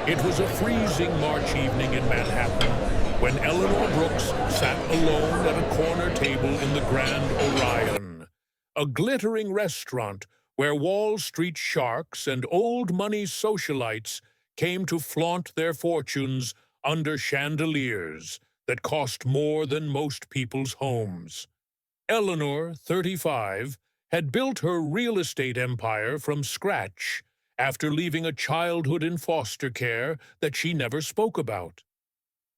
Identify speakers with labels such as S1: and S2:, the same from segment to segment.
S1: It was a freezing March evening in Manhattan when Eleanor Brooks sat alone at a corner table in the Grand Orion, a glittering restaurant where Wall Street sharks and old money socialites came to flaunt their fortunes under chandeliers that cost more than most people's homes. Eleanor, 35, had built her real estate empire from scratch after leaving a childhood in foster care that she never spoke about.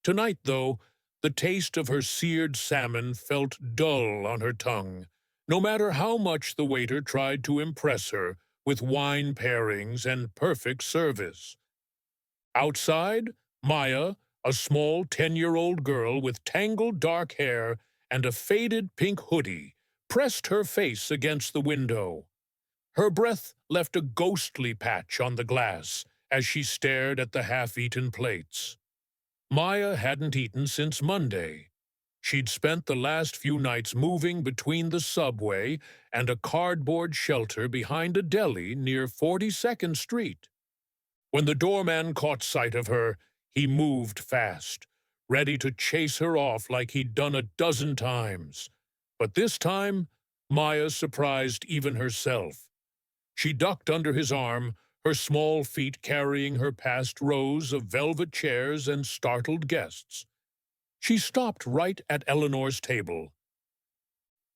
S1: Tonight, though, the taste of her seared salmon felt dull on her tongue, no matter how much the waiter tried to impress her with wine pairings and perfect service. Outside, Maya, a small 10-year-old girl with tangled dark hair and a faded pink hoodie, pressed her face against the window. Her breath left a ghostly patch on the glass as she stared at the half-eaten plates. Maya hadn't eaten since Monday. She'd spent the last few nights moving between the subway and a cardboard shelter behind a deli near 42nd Street. When the doorman caught sight of her, he moved fast, ready to chase her off like he'd done a dozen times. But this time, Maya surprised even herself. She ducked under his arm, her small feet carrying her past rows of velvet chairs and startled guests. She stopped right at Eleanor's table.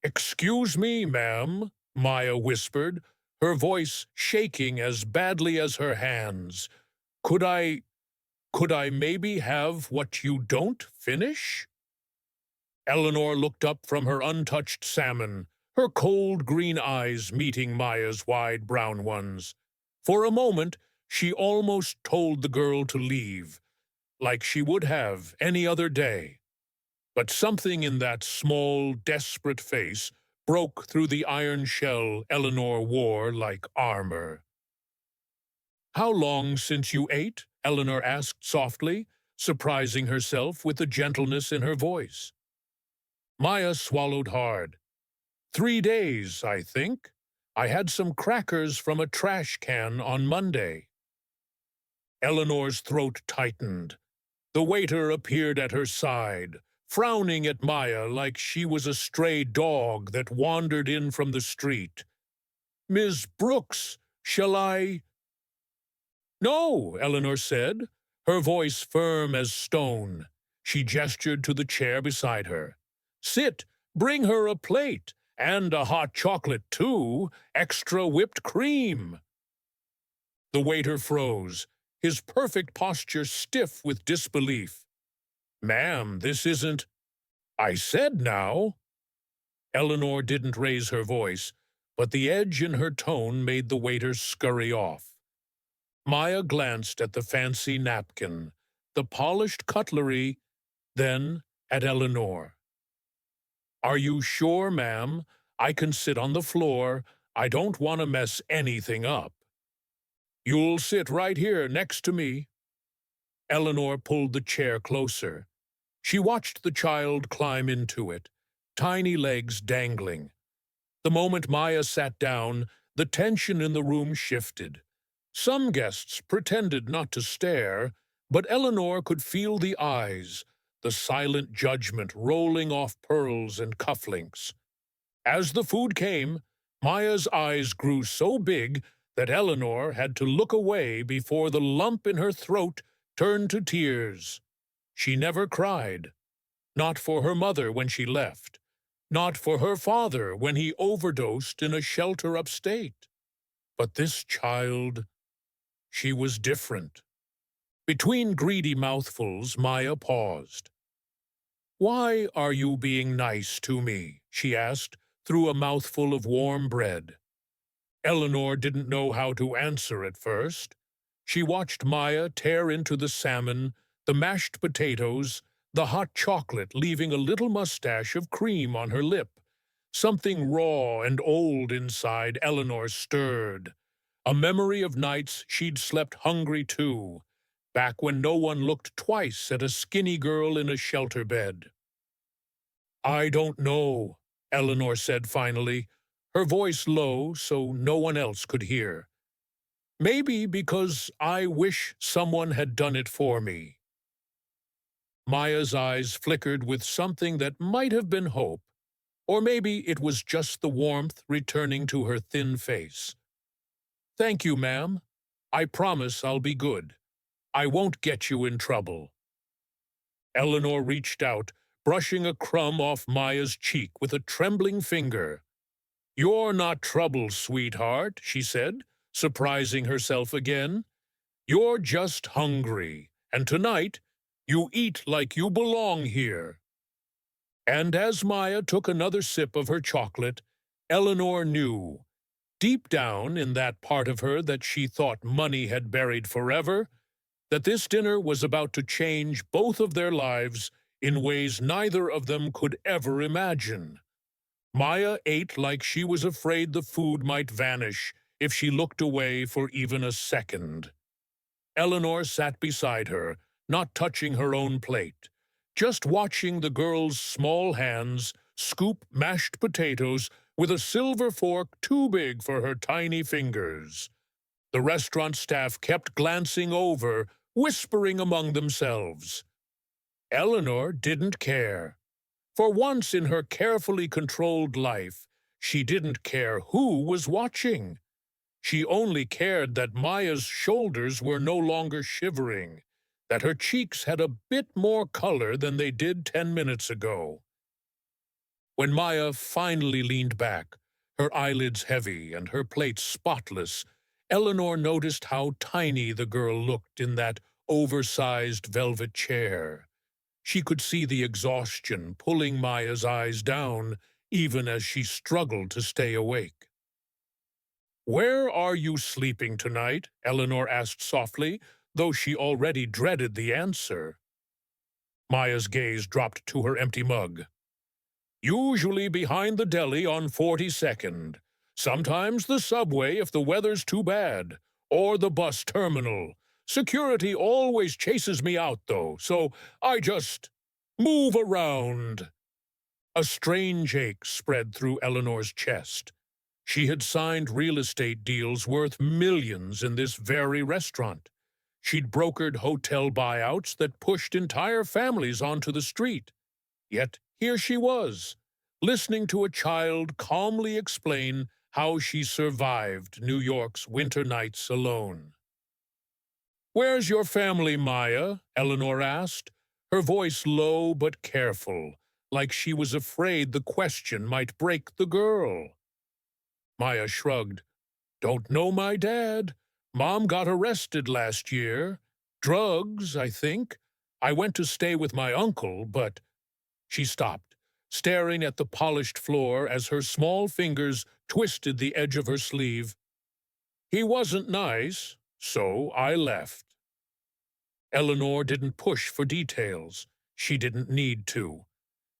S1: "Excuse me, ma'am," Maya whispered, her voice shaking as badly as her hands. Could I maybe have what you don't finish?" Eleanor looked up from her untouched salmon, her cold green eyes meeting Maya's wide brown ones. For a moment, she almost told the girl to leave, like she would have any other day. But something in that small, desperate face broke through the iron shell Eleanor wore like armor. "How long since you ate?" Eleanor asked softly, surprising herself with the gentleness in her voice. Maya swallowed hard. 3 days, I think. I had some crackers from a trash can on Monday." Eleanor's throat tightened. The waiter appeared at her side, frowning at Maya like she was a stray dog that wandered in from the street. "Ms. Brooks, shall I—" "No," Eleanor said, her voice firm as stone. She gestured to the chair beside her. "Sit, bring her a plate. And a hot chocolate, too, extra whipped cream." The waiter froze, his perfect posture stiff with disbelief. "Ma'am, this isn't—" "I said now." Eleanor didn't raise her voice, but the edge in her tone made the waiter scurry off. Maya glanced at the fancy napkin, the polished cutlery, then at Eleanor. "Are you sure, ma'am? I can sit on the floor. I don't want to mess anything up." "You'll sit right here next to me." Eleanor pulled the chair closer. She watched the child climb into it, tiny legs dangling. The moment Maya sat down, the tension in the room shifted. Some guests pretended not to stare, but Eleanor could feel the eyes, the silent judgment rolling off pearls and cufflinks. As the food came, Maya's eyes grew so big that Eleanor had to look away before the lump in her throat turned to tears. She never cried. Not for her mother when she left. Not for her father when he overdosed in a shelter upstate. But this child, she was different. Between greedy mouthfuls, Maya paused. "Why are you being nice to me?" she asked through a mouthful of warm bread. Eleanor didn't know how to answer at first. She watched Maya tear into the salmon, the mashed potatoes, the hot chocolate, leaving a little mustache of cream on her lip. Something raw and old inside Eleanor stirred. A memory of nights she'd slept hungry too, back when no one looked twice at a skinny girl in a shelter bed. "I don't know," Eleanor said finally, her voice low so no one else could hear. Maybe because I wish someone had done it for me. Maya's eyes flickered with something that might have been hope, or maybe it was just the warmth returning to her thin face. Thank you, ma'am. I promise I'll be good. I won't get you in trouble. Eleanor reached out, brushing a crumb off Maya's cheek with a trembling finger. You're not trouble, sweetheart, she said, surprising herself again. You're just hungry, and tonight you eat like you belong here. And as Maya took another sip of her chocolate, Eleanor knew, deep down in that part of her that she thought money had buried forever, that this dinner was about to change both of their lives in ways neither of them could ever imagine. Maya ate like she was afraid the food might vanish if she looked away for even a second. Eleanor sat beside her, not touching her own plate, just watching the girl's small hands scoop mashed potatoes with a silver fork too big for her tiny fingers. The restaurant staff kept glancing over, whispering among themselves. Eleanor didn't care. For once in her carefully controlled life, she didn't care who was watching. She only cared that Maya's shoulders were no longer shivering, that her cheeks had a bit more color than they did 10 minutes ago. When Maya finally leaned back, her eyelids heavy and her plate spotless, Eleanor noticed how tiny the girl looked in that oversized velvet chair. She could see the exhaustion pulling Maya's eyes down, even as she struggled to stay awake. "Where are you sleeping tonight?" Eleanor asked softly, though she already dreaded the answer. Maya's gaze dropped to her empty mug. "Usually behind the deli on 42nd. Sometimes the subway if the weather's too bad, or the bus terminal. Security always chases me out, though, so I just move around." A strange ache spread through Eleanor's chest. She had signed real estate deals worth millions in this very restaurant. She'd brokered hotel buyouts that pushed entire families onto the street. Yet here she was, listening to a child calmly explain how she survived New York's winter nights alone. "Where's your family, Maya?" Eleanor asked, her voice low but careful, like she was afraid the question might break the girl. Maya shrugged. "Don't know my dad. Mom got arrested last year. Drugs, I think. I went to stay with my uncle, but—" She stopped, staring at the polished floor as her small fingers twisted the edge of her sleeve. "He wasn't nice, so I left." Eleanor didn't push for details. She didn't need to.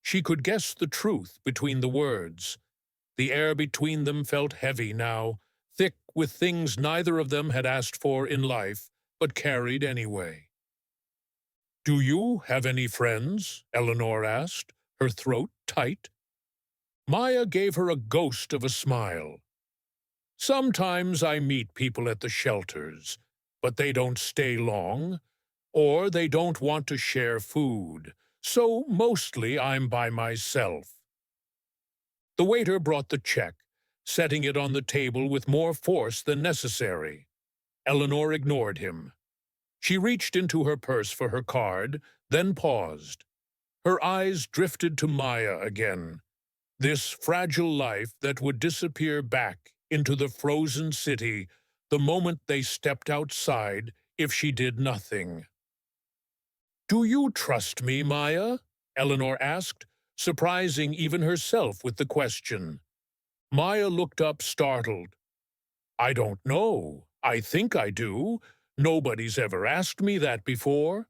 S1: She could guess the truth between the words. The air between them felt heavy now, thick with things neither of them had asked for in life, but carried anyway. "Do you have any friends?" Eleanor asked, her throat tight. Maya gave her a ghost of a smile. "Sometimes I meet people at the shelters, but they don't stay long, or they don't want to share food, so mostly I'm by myself." The waiter brought the check, setting it on the table with more force than necessary. Eleanor ignored him. She reached into her purse for her card, then paused. Her eyes drifted to Maya again, this fragile life that would disappear back into the frozen city the moment they stepped outside if she did nothing. "Do you trust me, Maya?" Eleanor asked, surprising even herself with the question. Maya looked up startled. "I don't know. I think I do. Nobody's ever asked me that before."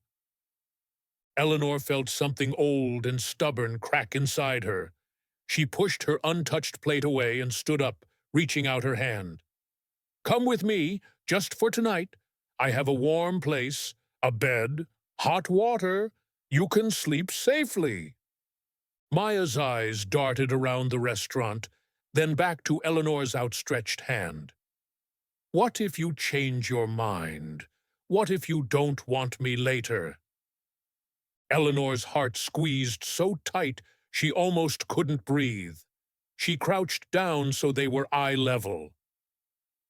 S1: Eleanor felt something old and stubborn crack inside her. She pushed her untouched plate away and stood up, reaching out her hand. "Come with me, just for tonight. I have a warm place, a bed, hot water. You can sleep safely." Maya's eyes darted around the restaurant, then back to Eleanor's outstretched hand. What if you change your mind? What if you don't want me later? Eleanor's heart squeezed so tight she almost couldn't breathe. She crouched down so they were eye level.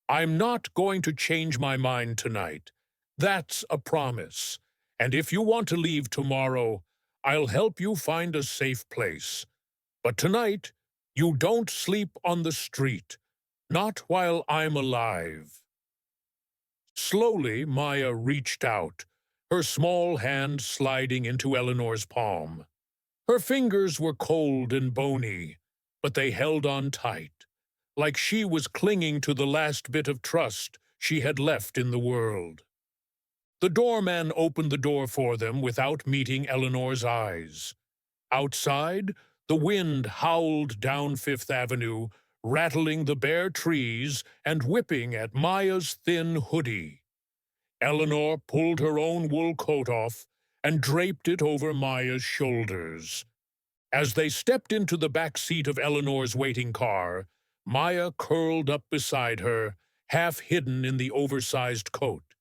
S1: I'm not going to change my mind tonight. That's a promise. And if you want to leave tomorrow, I'll help you find a safe place. But tonight, you don't sleep on the street. Not while I'm alive. Slowly, Maya reached out, her small hand sliding into Eleanor's palm. Her fingers were cold and bony, but they held on tight, like she was clinging to the last bit of trust she had left in the world. The doorman opened the door for them without meeting Eleanor's eyes. Outside, the wind howled down Fifth Avenue, rattling the bare trees and whipping at Maya's thin hoodie. Eleanor pulled her own wool coat off and draped it over Maya's shoulders. As they stepped into the back seat of Eleanor's waiting car, Maya curled up beside her, half hidden in the oversized coat.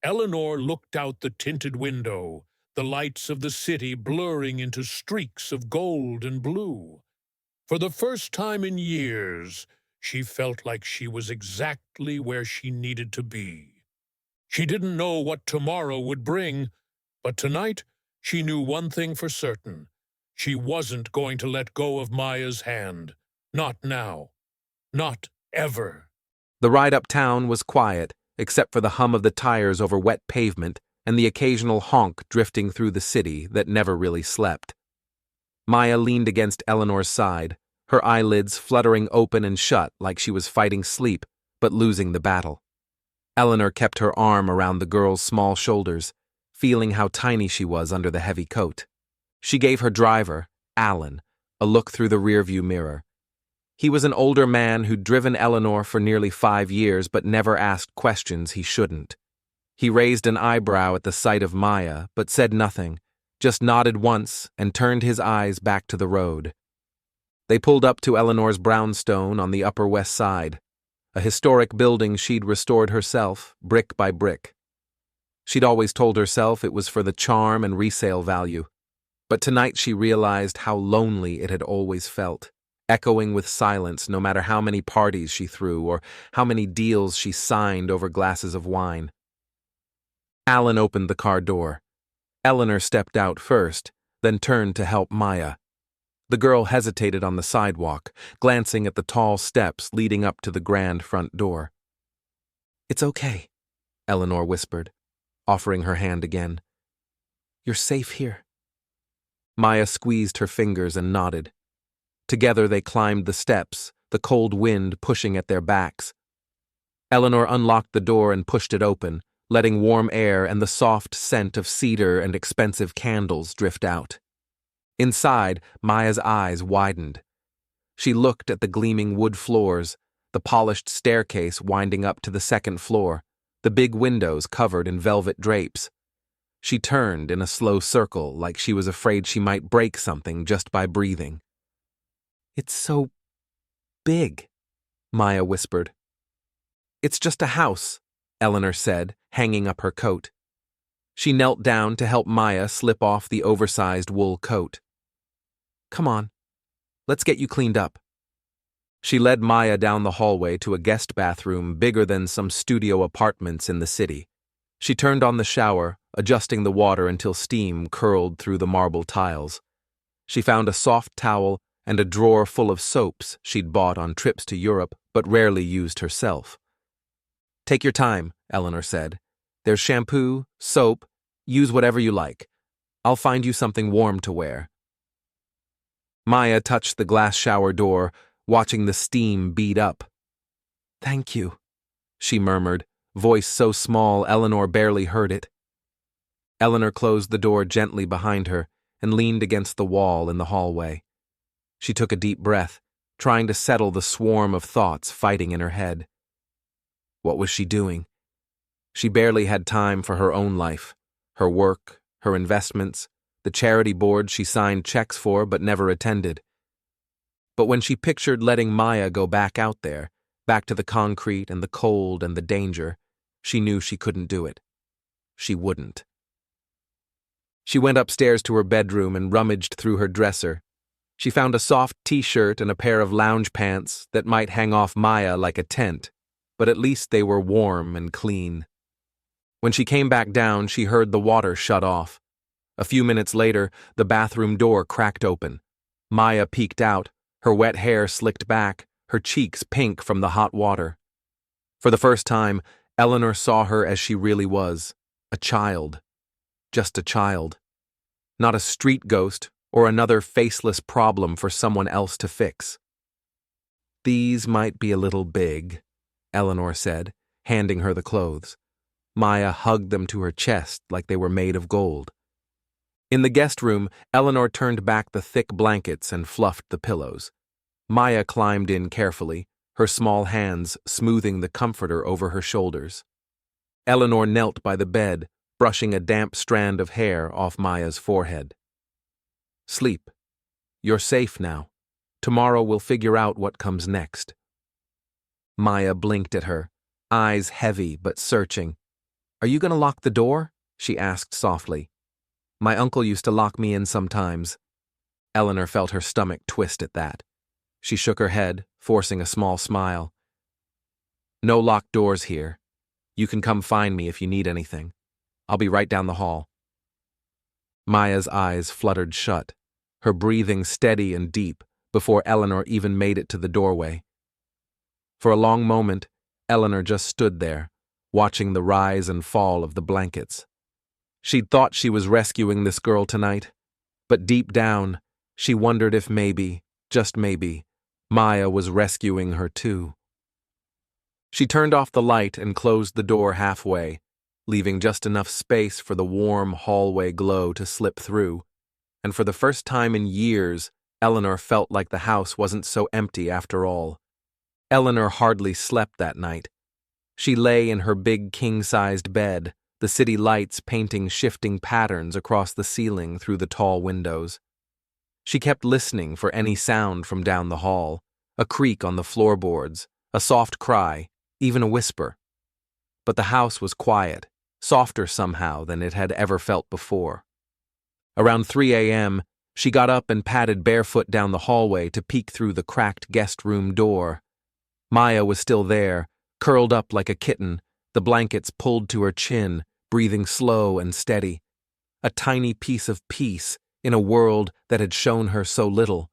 S1: Eleanor looked out the tinted window, the lights of the city blurring into streaks of gold and blue. For the first time in years, she felt like she was exactly where she needed to be. She didn't know what tomorrow would bring, but tonight she knew one thing for certain. She wasn't going to let go of Maya's hand. Not now. Not ever.
S2: The ride uptown was quiet, except for the hum of the tires over wet pavement and the occasional honk drifting through the city that never really slept. Maya leaned against Eleanor's side, her eyelids fluttering open and shut like she was fighting sleep, but losing the battle. Eleanor kept her arm around the girl's small shoulders, feeling how tiny she was under the heavy coat. She gave her driver, Alan, a look through the rearview mirror. He was an older man who'd driven Eleanor for nearly 5 years but never asked questions he shouldn't. He raised an eyebrow at the sight of Maya but said nothing, just nodded once and turned his eyes back to the road. They pulled up to Eleanor's brownstone on the Upper West Side, a historic building she'd restored herself, brick by brick. She'd always told herself it was for the charm and resale value, but tonight she realized how lonely it had always felt, echoing with silence no matter how many parties she threw or how many deals she signed over glasses of wine. Alan opened the car door. Eleanor stepped out first, then turned to help Maya. The girl hesitated on the sidewalk, glancing at the tall steps leading up to the grand front door. "It's okay," Eleanor whispered, offering her hand again. "You're safe here." Maya squeezed her fingers and nodded. Together they climbed the steps, the cold wind pushing at their backs. Eleanor unlocked the door and pushed it open, letting warm air and the soft scent of cedar and expensive candles drift out. Inside, Maya's eyes widened. She looked at the gleaming wood floors, the polished staircase winding up to the second floor, the big windows covered in velvet drapes. She turned in a slow circle like she was afraid she might break something just by breathing. "It's so big," Maya whispered. "It's just a house," Eleanor said, hanging up her coat. She knelt down to help Maya slip off the oversized wool coat. "Come on, let's get you cleaned up." She led Maya down the hallway to a guest bathroom bigger than some studio apartments in the city. She turned on the shower, adjusting the water until steam curled through the marble tiles. She found a soft towel and a drawer full of soaps she'd bought on trips to Europe but rarely used herself. "Take your time," Eleanor said. "There's shampoo, soap, use whatever you like. I'll find you something warm to wear." Maya touched the glass shower door, watching the steam bead up. "Thank you," she murmured, voice so small Eleanor barely heard it. Eleanor closed the door gently behind her and leaned against the wall in the hallway. She took a deep breath, trying to settle the swarm of thoughts fighting in her head. What was she doing? She barely had time for her own life, her work, her investments, the charity board she signed checks for but never attended. But when she pictured letting Maya go back out there, Back to the concrete and the cold and the danger. She knew she couldn't do it. She wouldn't. She went upstairs to her bedroom and rummaged through her dresser. She found a soft t-shirt and a pair of lounge pants that might hang off Maya like a tent, but at least they were warm and clean. When she came back down, she heard the water shut off. A few minutes later, the bathroom door cracked open. Maya peeked out, her wet hair slicked back, her cheeks pink from the hot water. For the first time, Eleanor saw her as she really was, a child. Just a child. Not a street ghost or another faceless problem for someone else to fix. "These might be a little big," Eleanor said, handing her the clothes. Maya hugged them to her chest like they were made of gold. In the guest room, Eleanor turned back the thick blankets and fluffed the pillows. Maya climbed in carefully, her small hands smoothing the comforter over her shoulders. Eleanor knelt by the bed, brushing a damp strand of hair off Maya's forehead. "Sleep. You're safe now. Tomorrow we'll figure out what comes next." Maya blinked at her, eyes heavy but searching. "Are you going to lock the door?" she asked softly. "My uncle used to lock me in sometimes." Eleanor felt her stomach twist at that. She shook her head, forcing a small smile. "No locked doors here. You can come find me if you need anything. I'll be right down the hall." Maya's eyes fluttered shut, her breathing steady and deep before Eleanor even made it to the doorway. For a long moment, Eleanor just stood there, watching the rise and fall of the blankets. She'd thought she was rescuing this girl tonight, but deep down, she wondered if maybe, just maybe, Maya was rescuing her too. She turned off the light and closed the door halfway, leaving just enough space for the warm hallway glow to slip through, and for the first time in years, Eleanor felt like the house wasn't so empty after all. Eleanor hardly slept that night. She lay in her big king-sized bed, the city lights painting shifting patterns across the ceiling through the tall windows. She kept listening for any sound from down the hall, a creak on the floorboards, a soft cry, even a whisper. But the house was quiet, softer somehow than it had ever felt before. Around 3 a.m., she got up and padded barefoot down the hallway to peek through the cracked guest room door. Maya was still there, curled up like a kitten, the blankets pulled to her chin, breathing slow and steady. A tiny piece of peace in a world that had shown her so little.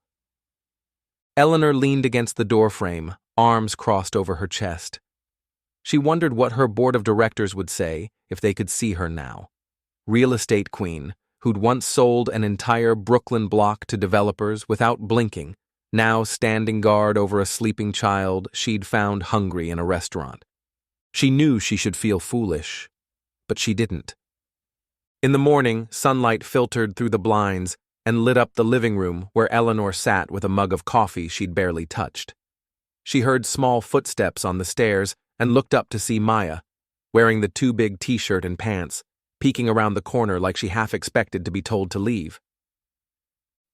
S2: Eleanor leaned against the doorframe, arms crossed over her chest. She wondered what her board of directors would say if they could see her now. Real estate queen, who'd once sold an entire Brooklyn block to developers without blinking, now standing guard over a sleeping child she'd found hungry in a restaurant. She knew she should feel foolish, but she didn't. In the morning, sunlight filtered through the blinds and lit up the living room where Eleanor sat with a mug of coffee she'd barely touched. She heard small footsteps on the stairs and looked up to see Maya, wearing the too big t-shirt and pants, peeking around the corner like she half expected to be told to leave.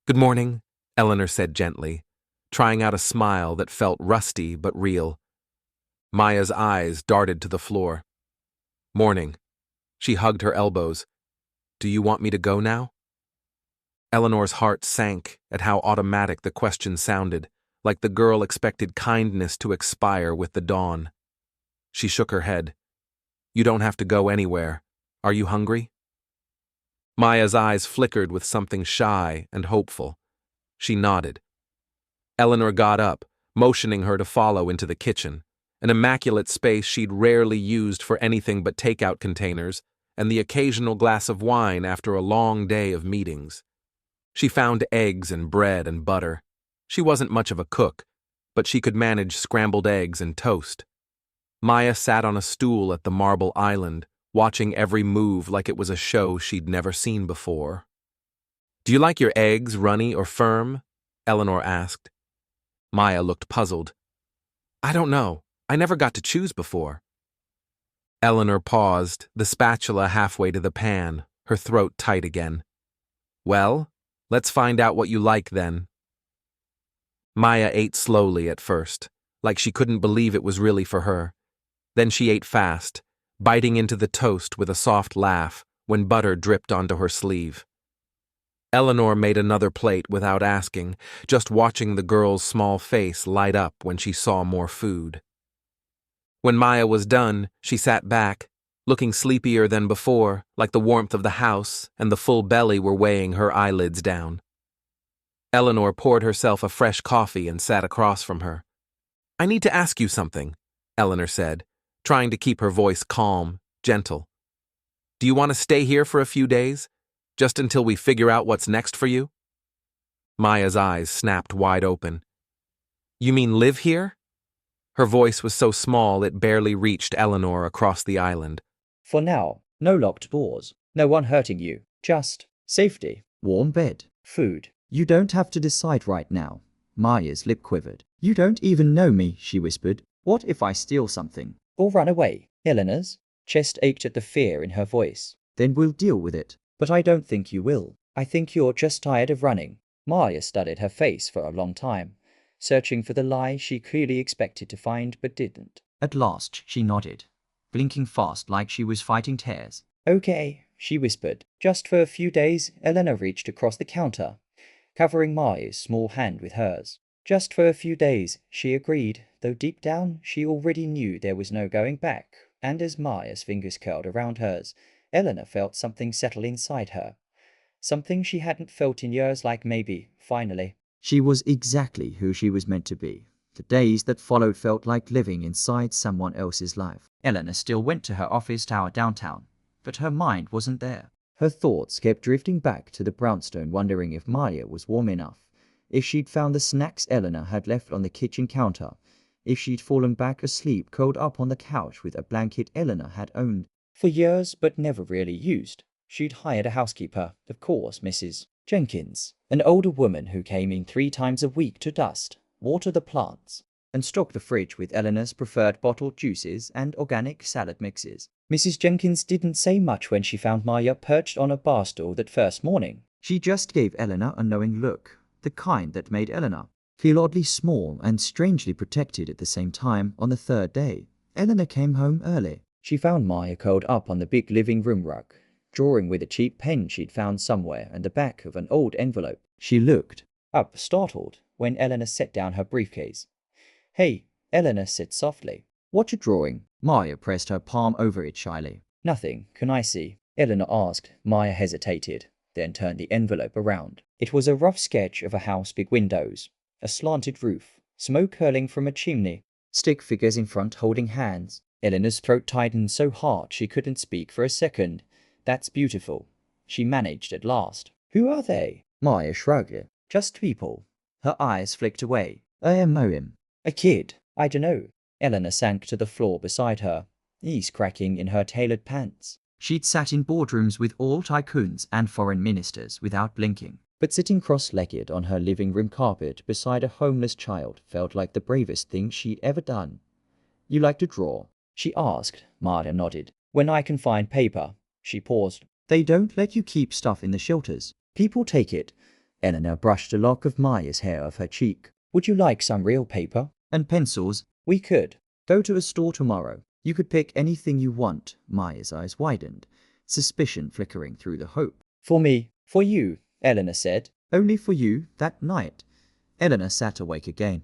S2: "Good morning," Eleanor said gently, trying out a smile that felt rusty but real. Maya's eyes darted to the floor. "Morning." She hugged her elbows. "Do you want me to go now?" Eleanor's heart sank at how automatic the question sounded, like the girl expected kindness to expire with the dawn. She shook her head. "You don't have to go anywhere. Are you hungry?" Maya's eyes flickered with something shy and hopeful. She nodded. Eleanor got up, motioning her to follow into the kitchen, an immaculate space she'd rarely used for anything but takeout containers and the occasional glass of wine after a long day of meetings. She found eggs and bread and butter. She wasn't much of a cook, but she could manage scrambled eggs and toast. Maya sat on a stool at the marble island, watching every move like it was a show she'd never seen before. "Do you like your eggs runny or firm?" Eleanor asked. Maya looked puzzled. "I don't know. I never got to choose before." Eleanor paused, the spatula halfway to the pan, her throat tight again. "Well, let's find out what you like then." Maya ate slowly at first, like she couldn't believe it was really for her. Then she ate fast, biting into the toast with a soft laugh when butter dripped onto her sleeve. Eleanor made another plate without asking, just watching the girl's small face light up when she saw more food. When Maya was done, she sat back, looking sleepier than before, like the warmth of the house and the full belly were weighing her eyelids down. Eleanor poured herself a fresh coffee and sat across from her. "I need to ask you something," Eleanor said, trying to keep her voice calm, gentle. "Do you want to stay here for a few days, just until we figure out what's next for you?" Maya's eyes snapped wide open. "You mean live here?" Her voice was so small it barely reached Eleanor across the island.
S3: For now, no locked doors, no one hurting you, just safety, warm bed, food.
S4: You don't have to decide right now. Maya's lip quivered. You don't even know me, she whispered. What if I steal something?
S3: Or run away? Eleanor's chest ached at the fear in her voice.
S4: Then we'll deal with it.
S3: But I don't think you will. I think you're just tired of running. Maya studied her face for a long time, searching for the lie she clearly expected to find but didn't.
S4: At last, she nodded, blinking fast like she was fighting tears.
S3: Okay, she whispered. Just for a few days, Eleanor reached across the counter, covering Maya's small hand with hers. Just for a few days, she agreed, though deep down she already knew there was no going back, and as Maya's fingers curled around hers, Eleanor felt something settle inside her. Something she hadn't felt in years, like maybe, finally.
S4: She was exactly who she was meant to be. The days that followed felt like living inside someone else's life. Eleanor still went to her office tower downtown, but her mind wasn't there.
S3: Her thoughts kept drifting back to the brownstone, wondering if Maya was warm enough, if she'd found the snacks Eleanor had left on the kitchen counter, if she'd fallen back asleep curled up on the couch with a blanket Eleanor had owned for years but never really used. She'd hired a housekeeper, of course, Mrs. Jenkins, an older woman who came in 3 times a week to dust, water the plants, and stock the fridge with Eleanor's preferred bottled juices and organic salad mixes. Mrs. Jenkins didn't say much when she found Maya perched on a bar stool that first morning.
S4: She just gave Eleanor a knowing look, the kind that made Eleanor feel oddly small and strangely protected at the same time. On the third day, Eleanor came home early.
S3: She found Maya curled up on the big living room rug, drawing with a cheap pen she'd found somewhere and the back of an old envelope.
S4: She looked
S3: up, startled, when Eleanor set down her briefcase. "Hey," Eleanor said softly. "What you drawing?"
S4: Maya pressed her palm over it shyly.
S3: "Nothing. Can I see?" Eleanor asked. Maya hesitated, then turned the envelope around. It was a rough sketch of a house, big windows, a slanted roof, smoke curling from a chimney, stick figures in front holding hands. Eleanor's throat tightened so hard she couldn't speak for a second. "That's beautiful," she managed at last. "Who are they?" Maya shrugged. "Just people." Her eyes flicked away.
S4: I am Moem.
S3: "A kid? I dunno." Eleanor sank to the floor beside her, knees cracking in her tailored pants.
S4: She'd sat in boardrooms with all tycoons and foreign ministers without blinking.
S3: But sitting cross-legged on her living room carpet beside a homeless child felt like the bravest thing she'd ever done. "You like to draw?" she asked. Maya nodded. "When I can find paper." She paused.
S4: They don't let you keep stuff in the shelters.
S3: "People take it." Eleanor brushed a lock of Maya's hair off her cheek. "Would you like some real paper?"
S4: And pencils?
S3: "We could go to a store tomorrow. You could pick anything you want." Maya's eyes widened, suspicion flickering through the hope. "For me, for you," Eleanor said.
S4: "Only for you, that night." Eleanor sat awake again,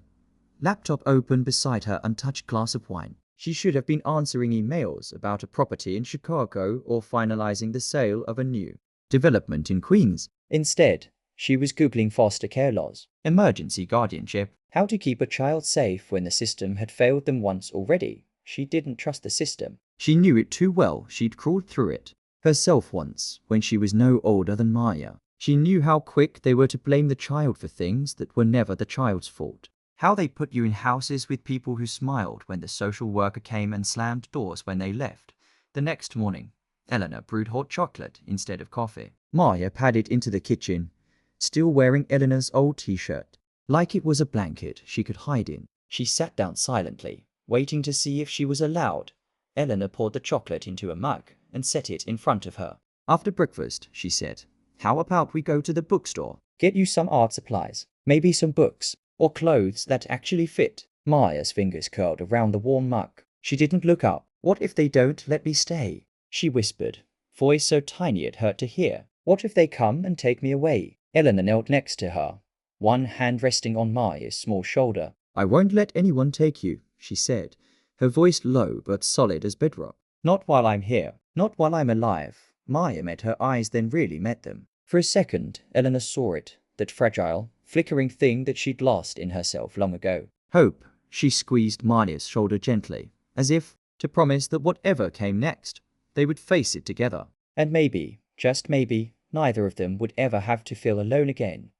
S4: laptop open beside her untouched glass of wine.
S3: She should have been answering emails about a property in Chicago or finalizing the sale of a new
S4: development in Queens.
S3: Instead, she was Googling foster care laws,
S4: emergency guardianship,
S3: how to keep a child safe when the system had failed them once already. She didn't trust the system.
S4: She knew it too well. She'd crawled through it herself once, when she was no older than Maya. She knew how quick they were to blame the child for things that were never the child's fault. How they put you in houses with people who smiled when the social worker came and slammed doors when they left. The next morning, Eleanor brewed hot chocolate instead of coffee.
S3: Maya padded into the kitchen, still wearing Eleanor's old t-shirt, like it was a blanket she could hide in. She sat down silently, waiting to see if she was allowed. Eleanor poured the chocolate into a mug and set it in front of her.
S4: "After breakfast," she said, "how about we go to the bookstore?
S3: Get you some art supplies, maybe some books, or clothes that actually fit." Maya's fingers curled around the warm mug. She didn't look up. "What if they don't let me stay?" she whispered, voice so tiny it hurt to hear. "What if they come and take me away?" Eleanor knelt next to her, one hand resting on Maya's small shoulder.
S4: "I won't let anyone take you," she said, her voice low but solid as bedrock.
S3: "Not while I'm here. Not while I'm alive." Maya met her eyes, then really met them. For a second, Eleanor saw it, that fragile, flickering thing that she'd lost in herself long ago.
S4: "Hope." She squeezed Maya's shoulder gently, as if to promise that whatever came next, they would face it together.
S3: And maybe, just maybe, neither of them would ever have to feel alone again.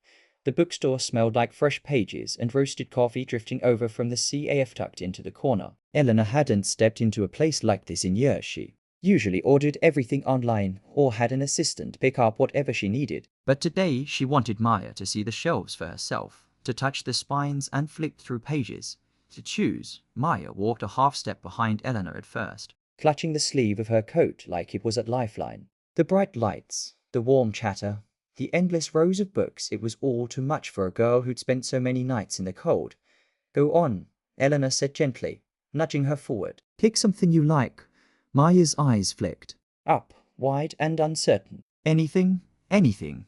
S3: The bookstore smelled like fresh pages and roasted coffee drifting over from the CAF tucked into the corner. Eleanor hadn't stepped into a place like this in years. She usually ordered everything online or had an assistant pick up whatever she needed.
S4: But today she wanted Maya to see the shelves for herself, to touch the spines and flick through pages. To choose, Maya walked a half step behind Eleanor at first,
S3: Clutching the sleeve of her coat like it was a lifeline. The bright lights, the warm chatter, the endless rows of books, it was all too much for a girl who'd spent so many nights in the cold. "Go on," Eleanor said gently, nudging her forward.
S4: "Pick something you like." Maya's eyes flicked.
S3: Up, wide and uncertain.
S4: "Anything? Anything."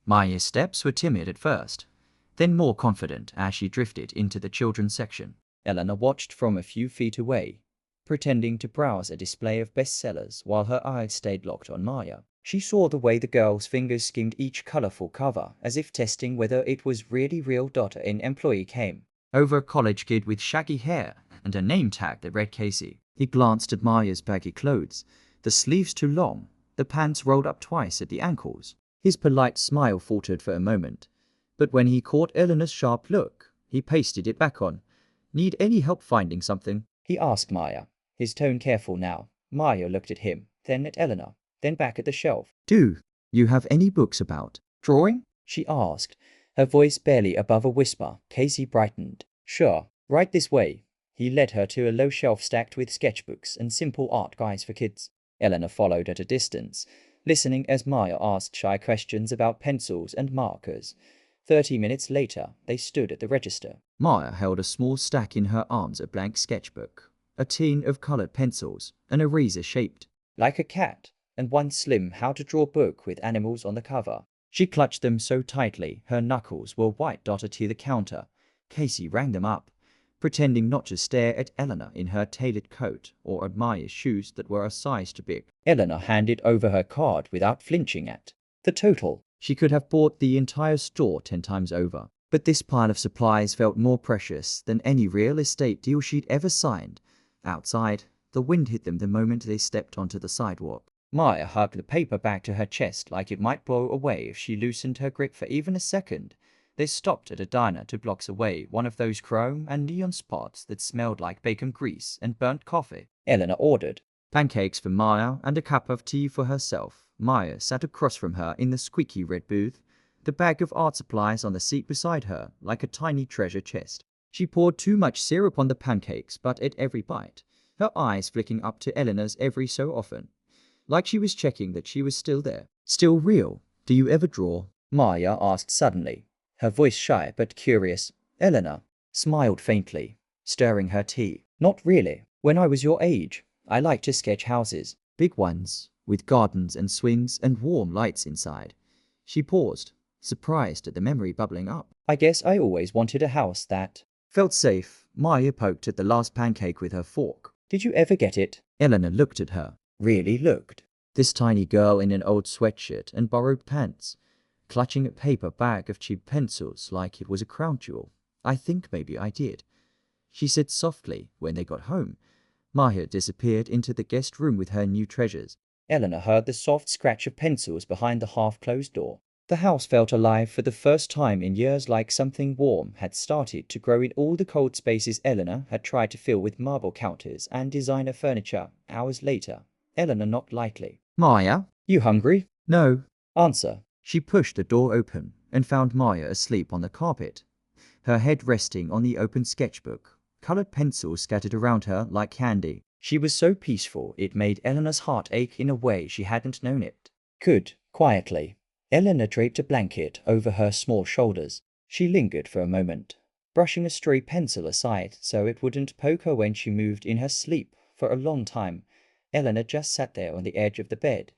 S4: Maya's steps were timid at first, then more confident as she drifted into the children's section.
S3: Eleanor watched from a few feet away, pretending to browse a display of bestsellers while her eyes stayed locked on Maya. She saw the way the girl's fingers skimmed each colorful cover, as if testing whether it was really real. An employee came
S4: Over a college kid with shaggy hair and a name tag that read Casey. He glanced at Maya's baggy clothes, the sleeves too long, the pants rolled up twice at the ankles. His polite smile faltered for a moment, but when he caught Eleanor's sharp look, he pasted it back on. "Need any help finding something?"
S3: he asked Maya, his tone careful now. Maya looked at him, then at Eleanor, then back at the shelf.
S4: "Do you have any books about drawing?"
S3: she asked, her voice barely above a whisper. Casey brightened. "Sure, right this way." He led her to a low shelf stacked with sketchbooks and simple art guides for kids. Eleanor followed at a distance, listening as Maya asked shy questions about pencils and markers. 30 minutes later, they stood at the register.
S4: Maya held a small stack in her arms, a blank sketchbook, a tin of colored pencils, an eraser shaped
S3: like a cat, and one slim how to draw book with animals on the cover. She clutched them so tightly her knuckles were white. To the counter, Casey rang them up, pretending not to stare at Eleanor in her tailored coat or at Maya's shoes that were a size too big. Eleanor handed over her card without flinching at the total.
S4: She could have bought the entire store 10 times over, but this pile of supplies felt more precious than any real estate deal she'd ever signed. Outside, the wind hit them the moment they stepped onto the sidewalk.
S3: Maya hugged the paper back to her chest like it might blow away if she loosened her grip for even a second. They stopped at a diner 2 blocks away, one of those chrome and neon spots that smelled like bacon grease and burnt coffee. Eleanor ordered
S4: pancakes for Maya and a cup of tea for herself. Maya sat across from her in the squeaky red booth, the bag of art supplies on the seat beside her like a tiny treasure chest. She poured too much syrup on the pancakes, but ate every bite, her eyes flicking up to Eleanor's every so often, like she was checking that she was still there. "Still real? Do you ever draw?"
S3: Maya asked suddenly, her voice shy but curious. Eleanor smiled faintly, stirring her tea. "Not really. When I was your age, I liked to sketch houses.
S4: Big ones, with gardens and swings and warm lights inside." She paused, surprised at the memory bubbling up.
S3: "I guess I always wanted a house that
S4: felt safe." Maya poked at the last pancake with her fork.
S3: "Did you ever get it?"
S4: Eleanor looked at her.
S3: Really looked.
S4: This tiny girl in an old sweatshirt and borrowed pants, clutching a paper bag of cheap pencils like it was a crown jewel. "I think maybe I did," she said softly when they got home. Maya disappeared into the guest room with her new treasures.
S3: Eleanor heard the soft scratch of pencils behind the half-closed door. The house felt alive for the first time in years, like something warm had started to grow in all the cold spaces Eleanor had tried to fill with marble counters and designer furniture. Hours later, Eleanor knocked lightly.
S4: "Maya?"
S3: "You hungry?"
S4: "No."
S3: "Answer."
S4: She pushed the door open and found Maya asleep on the carpet, her head resting on the open sketchbook, colored pencils scattered around her like candy.
S3: She was so peaceful it made Eleanor's heart ache in a way she hadn't known it could. Quietly, Eleanor draped a blanket over her small shoulders. She lingered for a moment, brushing a stray pencil aside so it wouldn't poke her when she moved in her sleep. For a long time, Eleanor just sat there on the edge of the bed,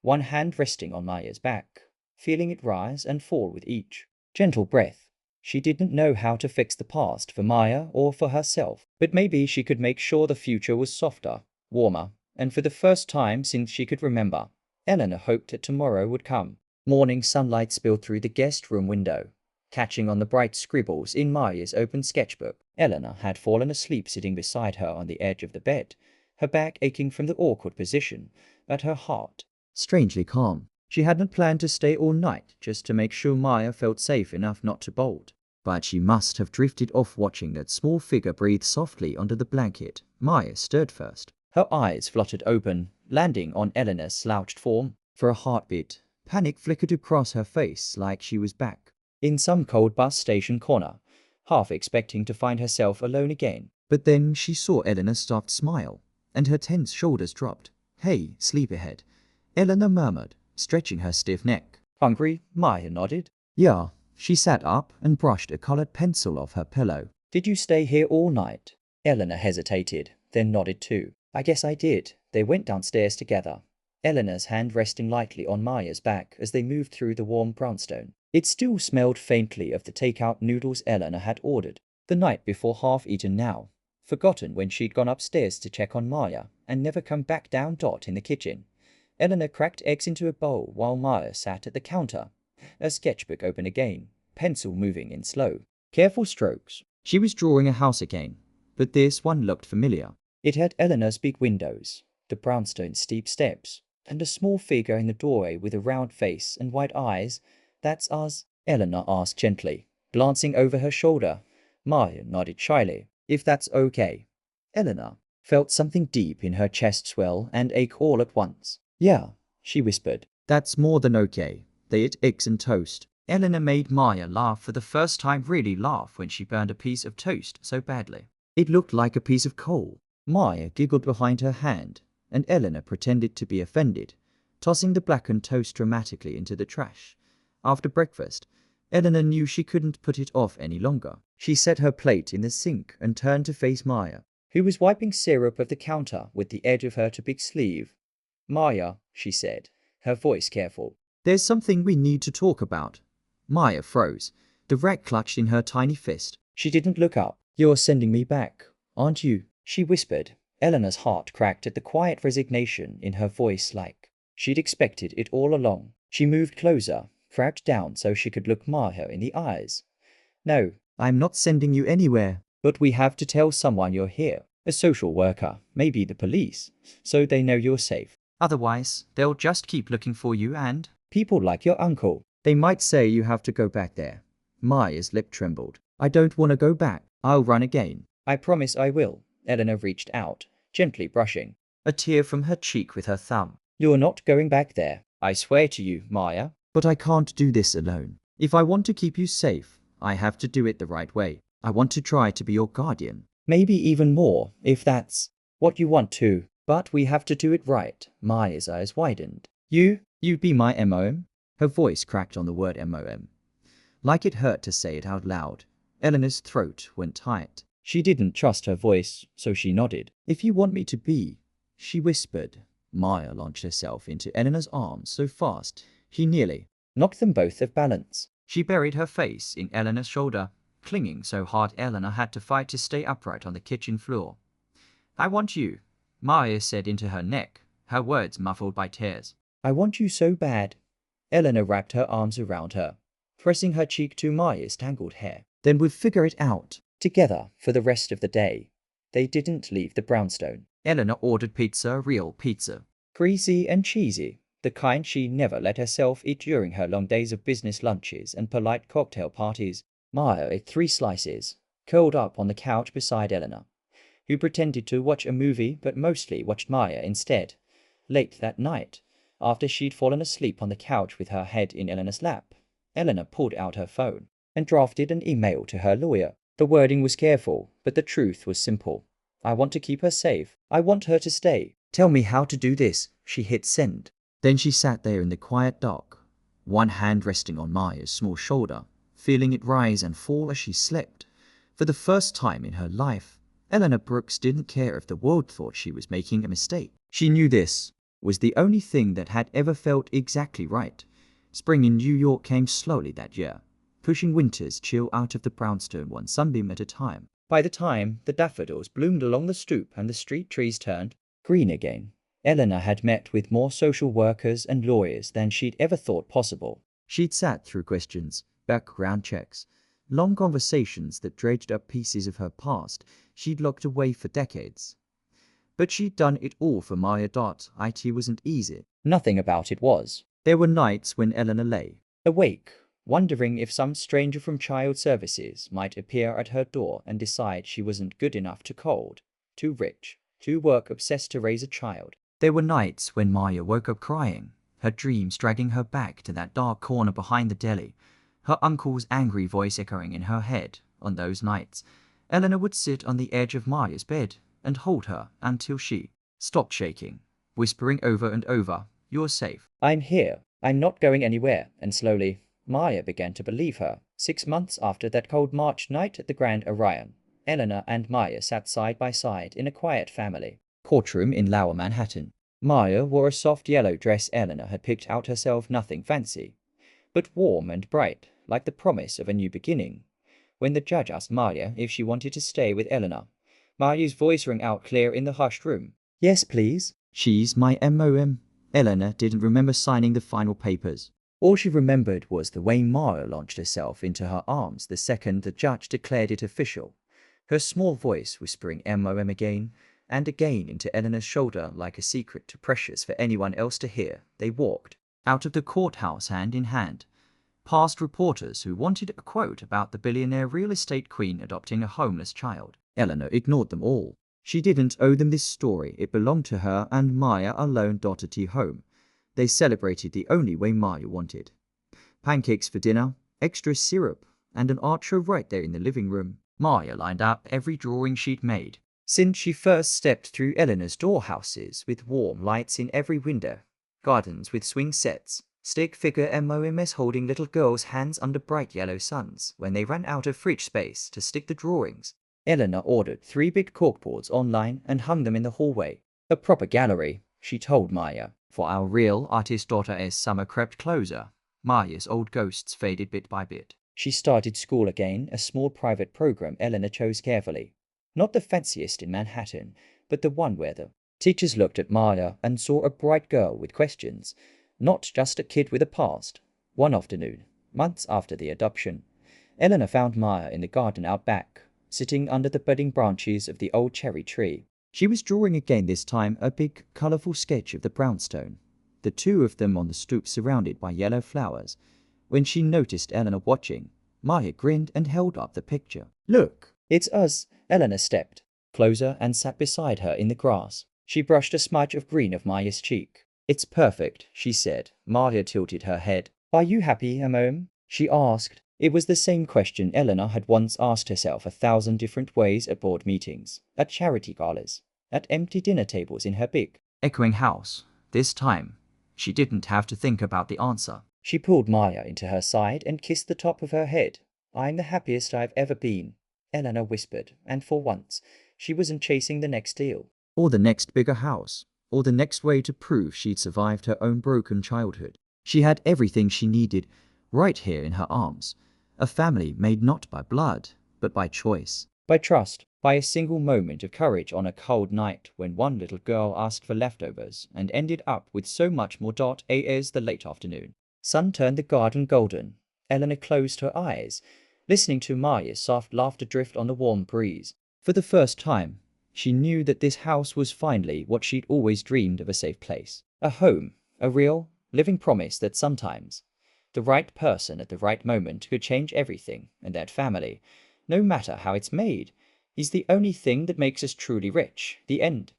S3: one hand resting on Maya's back, feeling it rise and fall with each gentle breath. She didn't know how to fix the past for Maya or for herself, but maybe she could make sure the future was softer, warmer, and for the first time since she could remember, Eleanor hoped that tomorrow would come. Morning sunlight spilled through the guest room window, catching on the bright scribbles in Maya's open sketchbook. Eleanor had fallen asleep sitting beside her on the edge of the bed, her back aching from the awkward position, but her heart strangely calm. She hadn't planned to stay all night just to make sure Maya felt safe enough not to bolt. But she must have drifted off watching that small figure breathe softly under the blanket. Maya stirred first. Her eyes fluttered open, landing on Eleanor's slouched form. For a heartbeat, panic flickered across her face like she was back in some cold bus station corner, half expecting to find herself alone again. But then she saw Eleanor's soft smile, and her tense shoulders dropped. "Hey, sleepyhead," Eleanor murmured, stretching her stiff neck. "Hungry?" Maya nodded. "Yeah." She sat up and brushed a colored pencil off her pillow. "Did you stay here all night?" Eleanor hesitated, then nodded too. "I guess I did." They went downstairs together, Eleanor's hand resting lightly on Maya's back as they moved through the warm brownstone. It still smelled faintly of the takeout noodles Eleanor had ordered the night before, half-eaten now, forgotten when she'd gone upstairs to check on Maya and never come back down. In the kitchen, Eleanor cracked eggs into a bowl while Maya sat at the counter, a sketchbook open again, pencil moving in slow, careful strokes. She was drawing a house again, but this one looked familiar. It had Eleanor's big windows, the brownstone steep steps, and a small figure in the doorway with a round face and white eyes. "That's us?" Eleanor asked gently, glancing over her shoulder. Maya nodded shyly. "If that's okay." Eleanor felt something deep in her chest swell and ache all at once. "Yeah," she whispered. "That's more than okay." They ate eggs and toast. Eleanor made Maya laugh for the first time, really laugh, when she burned a piece of toast so badly it looked like a piece of coal. Maya giggled behind her hand, and Eleanor pretended to be offended, tossing the blackened toast dramatically into the trash. After breakfast, Eleanor knew she couldn't put it off any longer. She set her plate in the sink and turned to face Maya, who was wiping syrup off the counter with the edge of her too big sleeve. "Maya," she said, her voice careful, "there's something we need to talk about." Maya froze, the rack clutched in her tiny fist. She didn't look up. "You're sending me back, aren't you?" she whispered. Eleanor's heart cracked at the quiet resignation in her voice, like she'd expected it all along. She moved closer, crouched down so she could look Maya in the eyes. "No, I'm not sending you anywhere, but we have to tell someone you're here. A social worker, maybe the police, so they know you're safe. Otherwise, they'll just keep looking for you, and people like your uncle, they might say you have to go back there." Maya's lip trembled. "I don't want to go back. I'll run again. I promise I will." Eleanor reached out, gently brushing a tear from her cheek with her thumb. "You're not going back there, I swear to you, Maya." "But I can't do this alone. If I want to keep you safe, I have to do it the right way. I want to try to be your guardian. Maybe even more, if that's what you want to. But we have to do it right." Maya's eyes widened. You'd be my MOM?" Her voice cracked on the word MOM, like it hurt to say it out loud. Eleanor's throat went tight. She didn't trust her voice, so she nodded. "If you want me to be," she whispered. Maya launched herself into Eleanor's arms so fast, he nearly knocked them both off balance. She buried her face in Eleanor's shoulder, clinging so hard Eleanor had to fight to stay upright on the kitchen floor. "I want you," Maya said into her neck, her words muffled by tears. "I want you so bad." Eleanor wrapped her arms around her, pressing her cheek to Maya's tangled hair. "Then we'll figure it out together for the rest of the day." They didn't leave the brownstone. Eleanor ordered pizza, real pizza, greasy and cheesy, the kind she never let herself eat during her long days of business lunches and polite cocktail parties. Maya ate 3 slices, curled up on the couch beside Eleanor, who pretended to watch a movie but mostly watched Maya instead. Late that night, after she'd fallen asleep on the couch with her head in Eleanor's lap, Eleanor pulled out her phone and drafted an email to her lawyer. The wording was careful, but the truth was simple. "I want to keep her safe. I want her to stay. Tell me how to do this." She hit send. Then she sat there in the quiet dark, one hand resting on Maya's small shoulder, feeling it rise and fall as she slept.
S4: For the first time in her life, Eleanor Brooks didn't care if the world thought she was making a mistake. She knew this was the only thing that had ever felt exactly right. Spring in New York came slowly that year, pushing winter's chill out of the brownstone one sunbeam at a time. By the time the daffodils bloomed along the stoop and the street trees turned green again, Eleanor had met with more social workers and lawyers than she'd ever thought possible. She'd sat through questions, background checks, long conversations that dredged up pieces of her past she'd locked away for decades. But she'd done it all for Maya. It wasn't easy. Nothing about it was. There were nights when Eleanor lay awake, wondering if some stranger from child services might appear at her door and decide she wasn't good enough to cold, too rich, too work-obsessed to raise a child. There were nights when Maya woke up crying, her dreams dragging her back to that dark corner behind the deli, her uncle's angry voice echoing in her head. On those nights, Eleanor would sit on the edge of Maya's bed and hold her until she stopped shaking, whispering over and over, "You're safe. I'm here. I'm not going anywhere." And slowly, Maya began to believe her. 6 months after that cold March night at the Grand Orion, Eleanor and Maya sat side by side in a quiet family courtroom in Lower Manhattan. Maya wore a soft yellow dress Eleanor had picked out herself, nothing fancy, but warm and bright, like the promise of a new beginning. When the judge asked Maya if she wanted to stay with Eleanor, Maya's voice rang out clear in the hushed room. "Yes, please. She's my MOM." Eleanor didn't remember signing the final papers. All she remembered was the way Maya launched herself into her arms the second the judge declared it official, her small voice whispering MOM again and again into Eleanor's shoulder like a secret too precious for anyone else to hear. They walked out of the courthouse hand in hand, past reporters who wanted a quote about the billionaire real estate queen adopting a homeless child. Eleanor ignored them all. She didn't owe them this story. It belonged to her and Maya alone. At home, they celebrated the only way Maya wanted. Pancakes for dinner, extra syrup, and an art show right there in the living room. Maya lined up every drawing she'd made since she first stepped through Eleanor's doorhouses, with warm lights in every window, gardens with swing sets, stick figure MOMs holding little girls' hands under bright yellow suns. When they ran out of fridge space to stick the drawings, Eleanor ordered 3 big corkboards online and hung them in the hallway. "A proper gallery," she told Maya, "for our real artist daughter." As summer crept closer, Maya's old ghosts faded bit by bit. She started school again, a small private program Eleanor chose carefully. Not the fanciest in Manhattan, but the one where the teachers looked at Maya and saw a bright girl with questions, not just a kid with a past. One afternoon, months after the adoption, Eleanor found Maya in the garden out back, sitting under the budding branches of the old cherry tree. She was drawing again, this time a big, colorful sketch of the brownstone, the two of them on the stoop surrounded by yellow flowers. When she noticed Eleanor watching, Maya grinned and held up the picture. "Look, it's us." Eleanor stepped closer and sat beside her in the grass. She brushed a smudge of green off Maya's cheek. "It's perfect," she said. Maya tilted her head. "Are you happy, MOM?" she asked. It was the same question Eleanor had once asked herself 1,000 different ways at board meetings, at charity galas, at empty dinner tables in her big, echoing house. This time, she didn't have to think about the answer. She pulled Maya into her side and kissed the top of her head. "I'm the happiest I've ever been," Eleanor whispered, and for once, she wasn't chasing the next deal, or the next bigger house, or the next way to prove she'd survived her own broken childhood. She had everything she needed right here in her arms. A family made not by blood, but by choice, by trust, by a single moment of courage on a cold night when one little girl asked for leftovers and ended up with so much more. As the late afternoon sun turned the garden golden, Eleanor closed her eyes, listening to Maya's soft laughter drift on the warm breeze. For the first time, she knew that this house was finally what she'd always dreamed of, a safe place, a home, a real, living promise that sometimes the right person at the right moment could change everything, and that family, no matter how it's made, is the only thing that makes us truly rich. The end.